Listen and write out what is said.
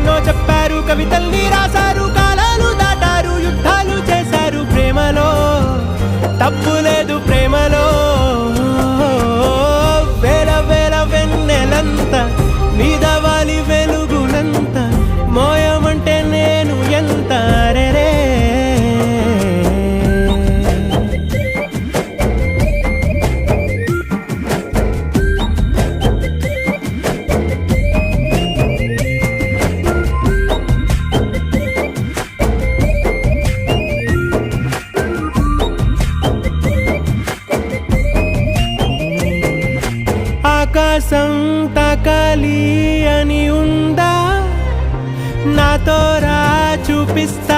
ఎన్నో చెప్పారు, కవితల్ని రాశారు, కాలాలు దాటారు, యుద్ధాలు చేశారు. ప్రేమలో తప్పు లేదు, ప్రేమలో వేల వేల వెన్నెలంత మీద వాలి వెలుగునంత మోయమంటే నేను ఎంత రే. ఆకాశం తాకాలి అని ఉందా, నాతో రా చూపిస్తా